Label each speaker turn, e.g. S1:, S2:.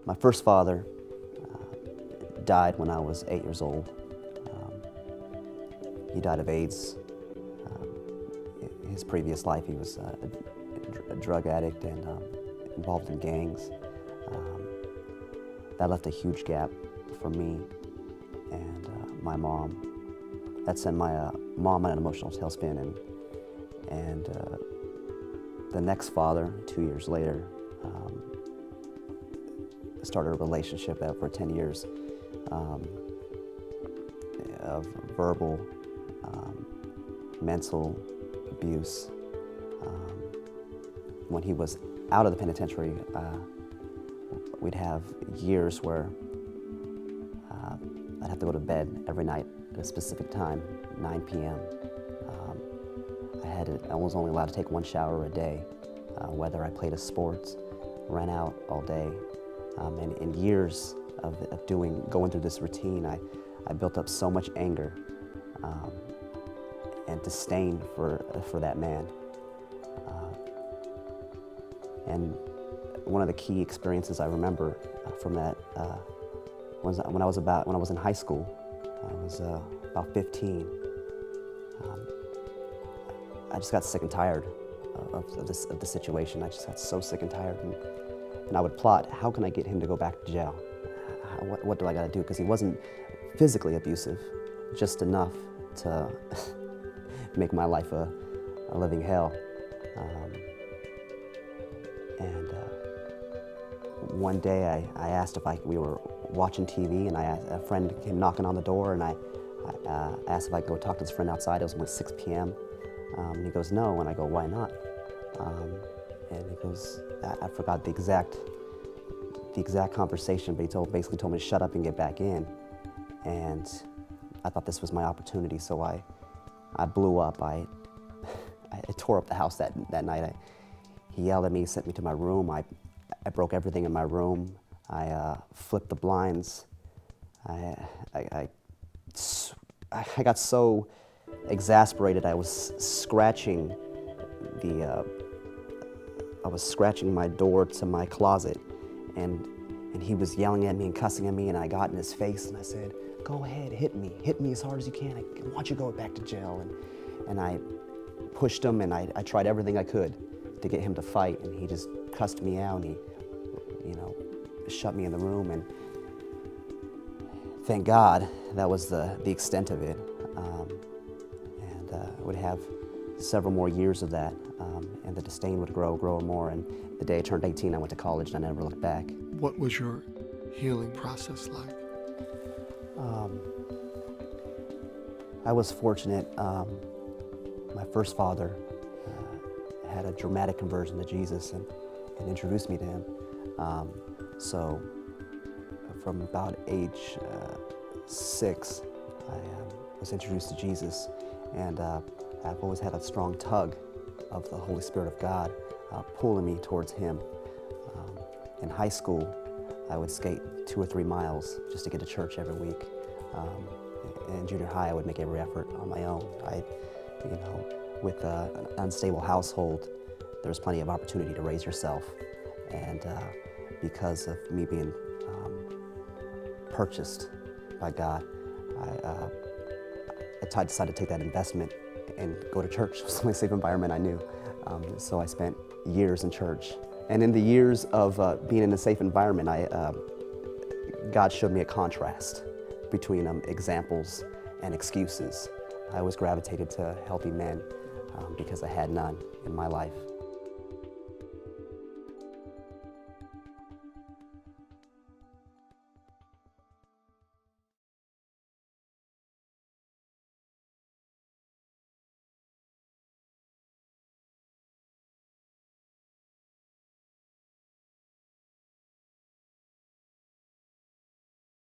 S1: My first father died when I was 8 years old. He died of AIDS. His previous life, he was a drug addict and involved in gangs. That left a huge gap for me and my mom. That sent my mom on an emotional tailspin, and the next father, 2 years later, started a relationship that for 10 years of verbal, mental abuse. When he was out of the penitentiary, we'd have years where I'd have to go to bed every night at a specific time, 9 p.m. I was only allowed to take one shower a day, whether I played a sport, ran out all day. And in years of going through this routine, I built up so much anger and disdain for that man. And one of the key experiences I remember from that was when I was in high school. I was about 15. I just got sick and tired of the situation. I just got so sick and tired, and I would plot, how can I get him to go back to jail? What do I got to do? Because he wasn't physically abusive, just enough to make my life a living hell. One day I asked if we were watching TV, and a friend came knocking on the door, and I asked if I could go talk to this friend outside. It was only 6 p.m. And he goes, no, and I go, why not? And he goes, I forgot the exact conversation, but he basically told me to shut up and get back in. And I thought this was my opportunity, so I blew up. I tore up the house that night. He yelled at me, sent me to my room. I broke everything in my room. I flipped the blinds. I got so exasperated. I was scratching my door to my closet, and he was yelling at me and cussing at me, and I got in his face and I said, go ahead, hit me as hard as you can. I want you to go back to jail. And I pushed him, and I tried everything I could to get him to fight, and he just cussed me out, and he, shut me in the room. And thank God that was the extent of it. And I would have several more years of that, and the disdain would grow more. And the day I turned 18, I went to college, and I never looked back.
S2: What was your healing process like?
S1: I was fortunate. My first father had a dramatic conversion to Jesus and introduced me to him. So from about age 6, I was introduced to Jesus, and I've always had a strong tug of the Holy Spirit of God pulling me towards Him. In high school, I would skate 2 or 3 miles just to get to church every week. In junior high, I would make every effort on my own. With an unstable household, there was plenty of opportunity to raise yourself. And because of me being purchased by God, I decided to take that investment and go to church. It was the only safe environment I knew. So I spent years in church. And in the years of being in a safe environment, God showed me a contrast between examples and excuses. I always gravitated to healthy men because I had none in my life.